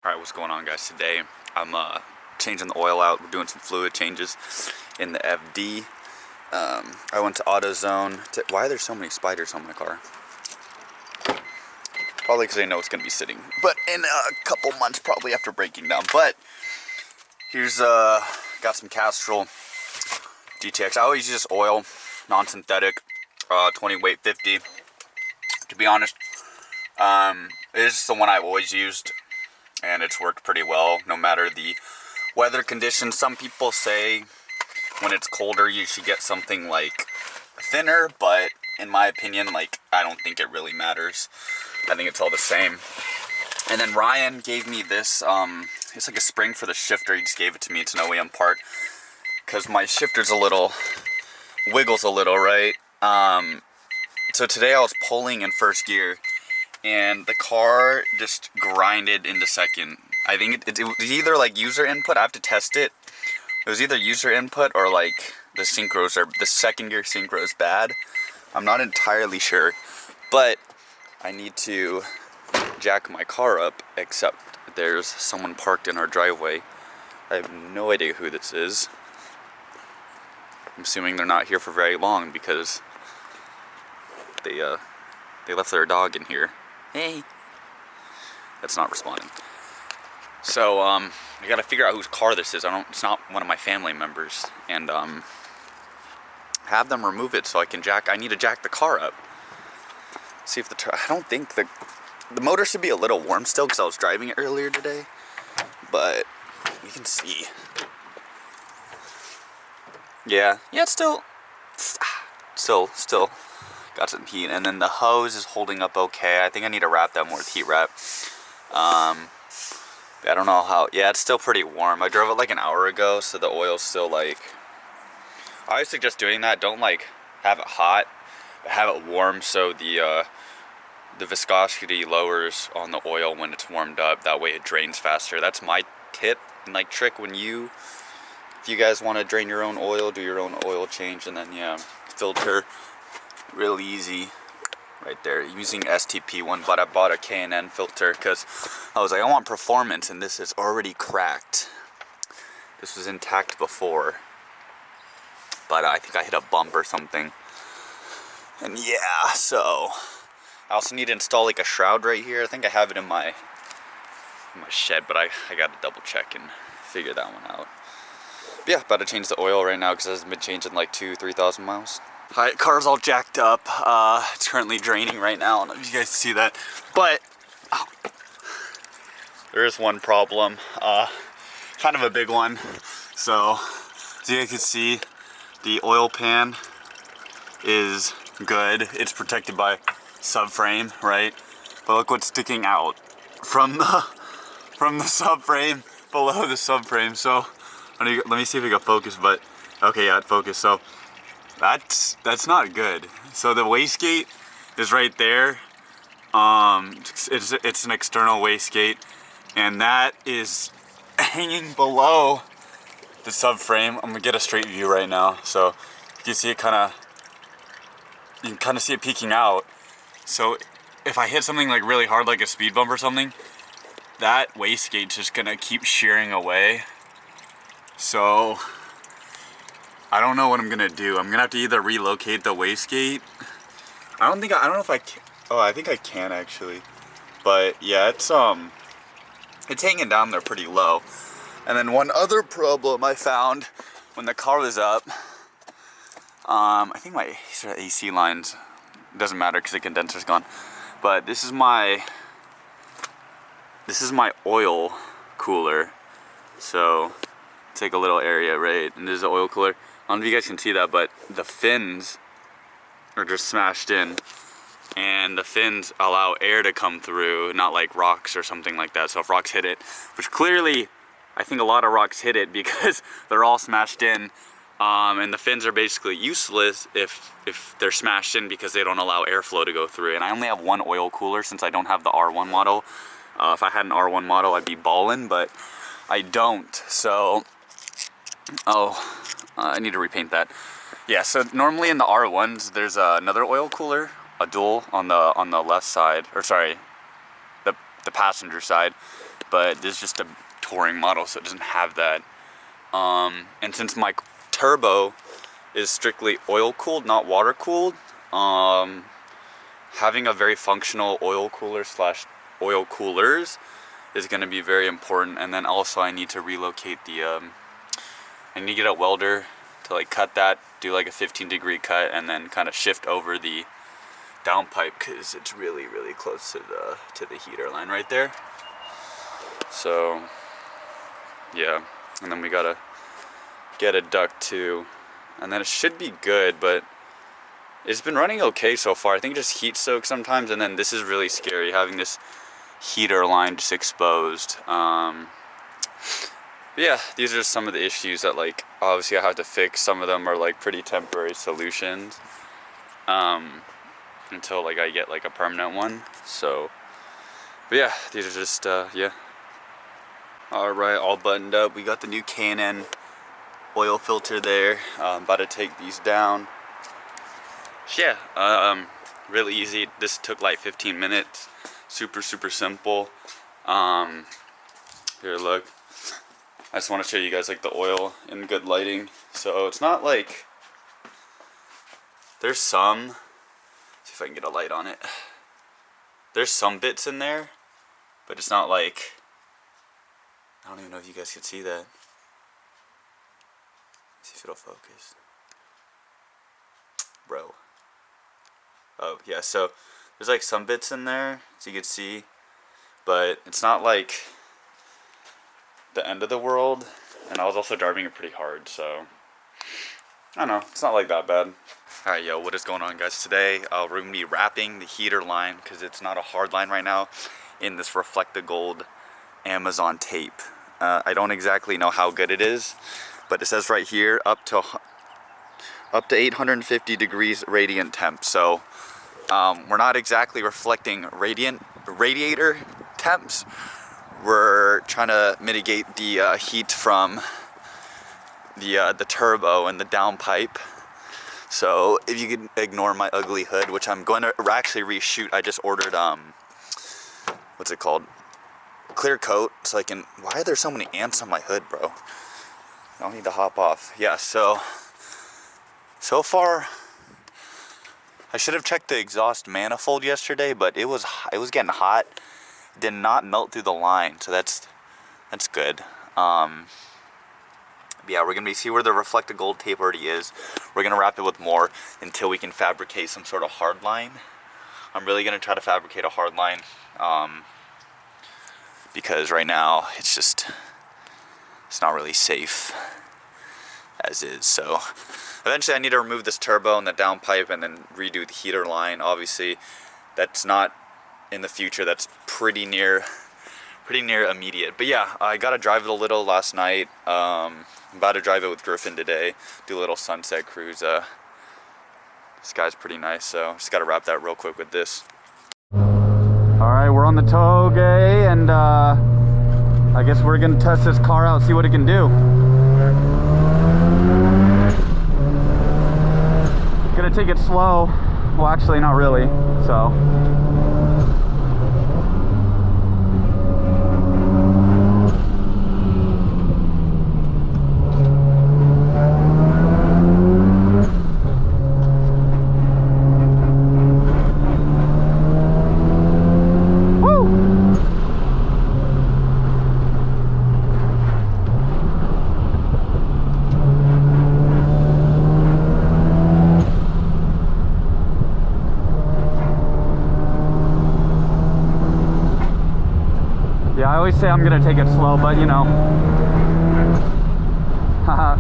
Alright, what's going on, guys? Today I'm changing the oil out. We're doing some fluid changes in the FD. I went to AutoZone. Why are there so many spiders on my car? Probably because I know it's going to be sitting. But in a couple months, probably after breaking down. But here's, got some Castrol GTX. I always use this oil, non-synthetic, 20 weight 50. To be honest, it is the one I've always used. And it's worked pretty well, no matter the weather conditions. Some people say when it's colder, you should get something like thinner, but in my opinion, I don't think it really matters. I think it's all the same. And then Ryan gave me this, it's like a spring for the shifter. He just gave it to me. It's an OEM part, because my shifter's wiggles a little, right? So today I was pulling in first gear, and the car just grinded into second. I think it was either like user input. I have to test it. It was either user input or like the synchros, or the second gear synchro is bad. I'm not entirely sure, but I need to jack my car up, except there's someone parked in our driveway. I have no idea who this is. I'm assuming they're not here for very long because they left their dog in here. Hey. That's not responding. So, I gotta figure out whose car this is. It's not one of my family members. And, have them remove it so I need to jack the car up. See if I don't think the motor should be a little warm still, because I was driving it earlier today. But, we can see. Yeah, it's still got some heat, and then the hose is holding up okay. I think I need to wrap that more with heat wrap. I don't know how. Yeah, it's still pretty warm. I drove it like an hour ago, so the oil's still I always suggest doing that. Don't have it hot, but have it warm so the viscosity lowers on the oil when it's warmed up. That way it drains faster. That's my tip and trick if you guys want to drain your own oil, do your own oil change, and then filter. Real easy right there, using STP one, but I bought a K&N filter because I was like, I want performance, and this is already cracked. This was intact before, but I think I hit a bump or something. And yeah, so I also need to install a shroud right here. I think I have it in my shed, but I gotta double check and figure that one out. But yeah, about to change the oil right now because it hasn't been changed in 2,000-3,000 miles. Alright, car's all jacked up. It's currently draining right now. I don't know if you guys see that. But there is one problem. Kind of a big one. So, as you guys can see, the oil pan is good. It's protected by subframe, right? But look what's sticking out from the subframe, below the subframe. So, let me see if we got focus, but okay, yeah, it focused. So that's not good. So the wastegate is right there. It's an external wastegate, and that is hanging below the subframe. I'm gonna get a straight view right now, so you can see it you can kind of see it peeking out. So if I hit something really hard, like a speed bump or something, that wastegate's just gonna keep shearing away. So I don't know what I'm gonna do. I'm gonna have to either relocate the wastegate. I don't know if I can. Oh, I think I can actually. But yeah, it's hanging down there pretty low. And then one other problem I found when the car was up, I think my AC lines, doesn't matter because the condenser's gone. But this is my oil cooler. So take a little area, right? And this is the oil cooler. I don't know if you guys can see that, but the fins are just smashed in, and the fins allow air to come through, not like rocks or something like that. So if rocks hit it, which clearly I think a lot of rocks hit it because they're all smashed in, and the fins are basically useless if they're smashed in because they don't allow airflow to go through. And I only have one oil cooler since I don't have the R1 model. If I had an R1 model, I'd be ballin', but I don't. So, I need to repaint that. Yeah, so normally in the R1s, there's another oil cooler, a dual on the left side, or sorry, the passenger side. but this is just a touring model, so it doesn't have that. And since my turbo is strictly oil cooled, not water cooled, having a very functional oil cooler slash oil coolers is going to be very important. And then also I need to relocate the I need to get a welder to like cut that, do like a 15-degree cut, and then kind of shift over the downpipe, because it's really close to the heater line right there. So yeah, and then we gotta get a duct too, and then it should be good, but it's been running okay so far. I think it just heat soaks sometimes, and then this is really scary, having this heater line just exposed. But yeah, these are just some of the issues that like obviously I have to fix. Some of them are like pretty temporary solutions until like I get like a permanent one. So but yeah, these are just yeah. Alright, all buttoned up. We got the new K&N oil filter there. About to take these down. Yeah, really easy. This took like 15 minutes. Super simple. Here, look. I just want to show you guys like the oil in good lighting. So it's not like, there's some, let's see if I can get a light on it. There's some bits in there, but it's not like, I don't even know if you guys can see that. Let's see if it'll focus. Bro. Oh yeah, so there's like some bits in there, as you can see, but it's not like the end of the world. And I was also driving it pretty hard, so I don't know, it's not like that bad. Alright, yo, what is going on, guys? Today we're going to be wrapping the heater line, because it's not a hard line right now, in this Reflecta Gold Amazon tape. I don't exactly know how good it is, but it says right here up to 850 degrees radiant temp. So we're not exactly reflecting radiator temps. We're trying to mitigate the heat from the turbo and the downpipe. So if you can ignore my ugly hood, which I'm going to actually reshoot. I just ordered what's it called? Clear coat, so I can. Why are there so many ants on my hood, bro? I don't need to hop off. Yeah, so far I should have checked the exhaust manifold yesterday, but it was getting hot. It did not melt through the line, so that's good. Yeah, we're gonna see where the Reflecta Gold tape already is. We're gonna wrap it with more until we can fabricate some sort of hard line. I'm really gonna try to fabricate a hard line, because right now it's not really safe as is. So eventually I need to remove this turbo and the downpipe and then redo the heater line. Obviously that's not in the future, that's pretty near immediate. But yeah, I got to drive it a little last night. I'm about to drive it with Griffin today, do a little sunset cruise. This guy's pretty nice, so just got to wrap that real quick with this. Alright, we're on the Touge, and I guess we're gonna test this car out, see what it can do. Gonna take it slow. Well, actually not really, so. I always say I'm gonna take it slow, but you know. Haha.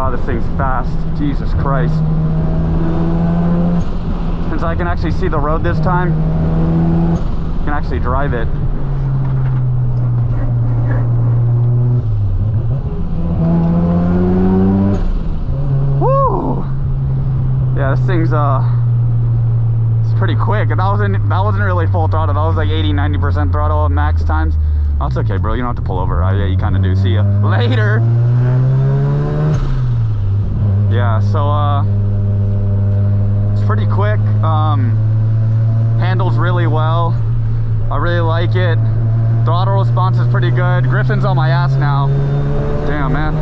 This thing's fast. Jesus Christ. Since I can actually see the road this time, I can actually drive it. thing's it's pretty quick. That wasn't really full throttle. That was like 80-90% throttle at max times. Oh, it's okay, bro. You don't have to pull over. Yeah, you kind of do. See ya later. Yeah, so it's pretty quick. Handles really well. I really like it. Throttle response is pretty good. Griffin's on my ass now. Damn, man.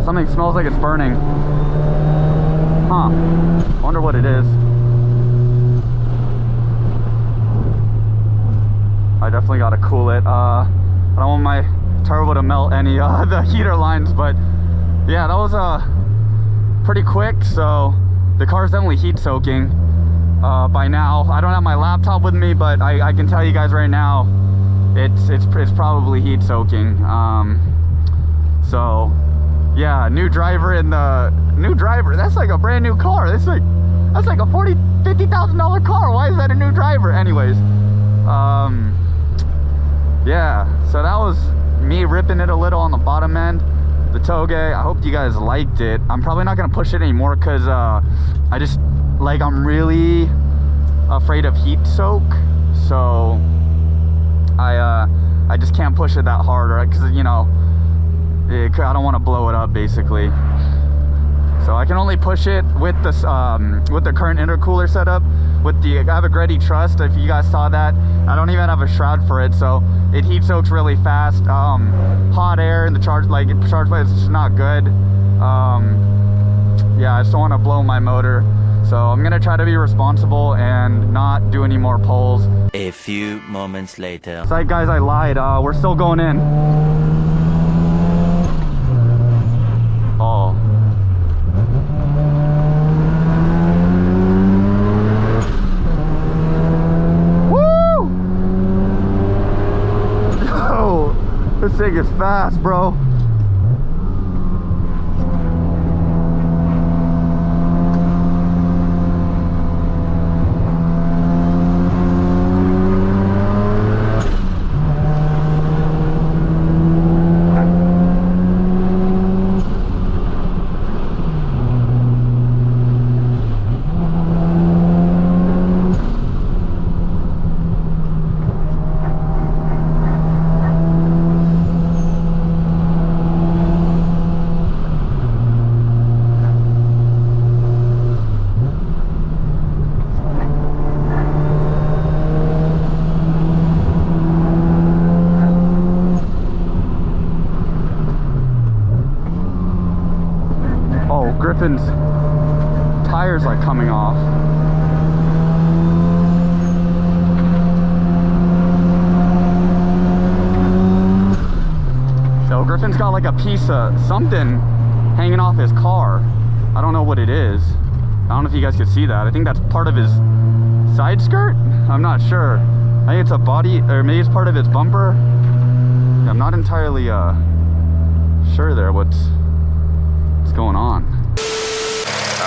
Something smells like it's burning. Huh. Wonder what it is. I definitely gotta cool it. I don't want my turbo to melt any the heater lines, but yeah, that was pretty quick. So the car's definitely heat soaking by now. I don't have my laptop with me, but I can tell you guys right now, it's probably heat soaking. So yeah, new driver in the new driver. That's like a brand new car. That's like a $40,000-$50,000 car. Why is that a new driver? Anyways, yeah. So that was me ripping it a little on the bottom end, the Touge. I hope you guys liked it. I'm probably not gonna push it anymore because I'm really afraid of heat soak. So I just can't push it that hard, right? Because you know. I don't want to blow it up, basically. So I can only push it with this with the current intercooler setup. I have a Greddy Trust. If you guys saw that, I don't even have a shroud for it, so it heat soaks really fast. Hot air in the charge plate is just not good. Yeah, I just don't want to blow my motor. So I'm gonna try to be responsible and not do any more pulls. A few moments later. So guys, I lied. We're still going in. Oh. Woo! Yo, this thing is fast, bro. Griffin's tires like coming off. So Griffin's got like a piece of something hanging off his car. I don't know what it is. I don't know if you guys could see that. I think that's part of his side skirt. I'm not sure. I think it's a body, or maybe it's part of its bumper. I'm not entirely sure there what's going on.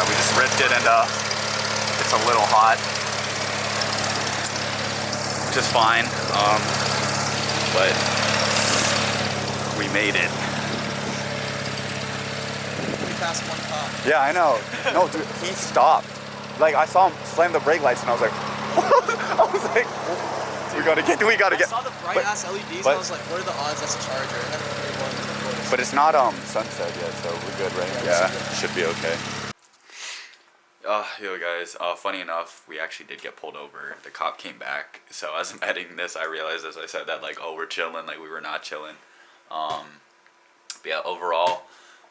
We just ripped it and it's a little hot, which is fine, but we made it. We passed one cop. Yeah, I know. No, dude, he stopped. Like, I saw him slam the brake lights and I was like, I was like, we gotta get. I saw the bright ass LEDs and I was like, what are the odds that's a charger? And then but it's not sunset yet, so we're good, right? Yeah, should be okay. Yo guys, funny enough, we actually did get pulled over. The cop came back, so as I'm editing this, I realized as I said that, like, oh, we're chilling, like, we were not chilling. But yeah, overall,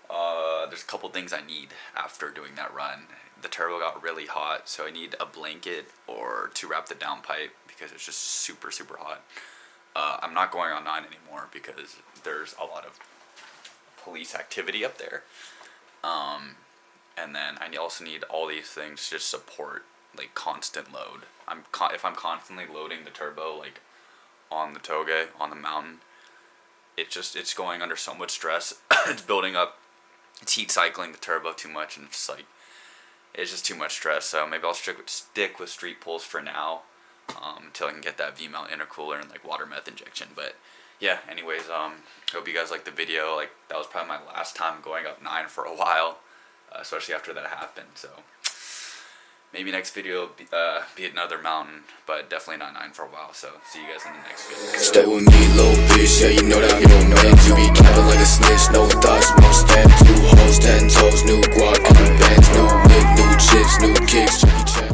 there's a couple things I need after doing that run. The turbo got really hot, so I need a blanket or to wrap the downpipe because it's just super, super hot. I'm not going on 9 anymore because there's a lot of police activity up there. And then I also need all these things to just support like constant load. If I'm constantly loading the turbo like on the Touge on the mountain, it's going under so much stress. It's building up. It's heat cycling the turbo too much, and it's just too much stress. So maybe I'll stick with street pulls for now, until I can get that vmount intercooler and like water meth injection. But yeah, anyways, hope you guys liked the video. Like, that was probably my last time going up 9 for a while, especially after that happened. So maybe next video be another mountain, but definitely not 9 for a while. So see you guys in the next video. Stay with me, little bitch, yeah, you know that I'm your man. You be capping like a snitch, no thoughts, no stand. New hoes, 10 toes, new guac on the bands, new whip, new chips, new kicks, Jackie Chan.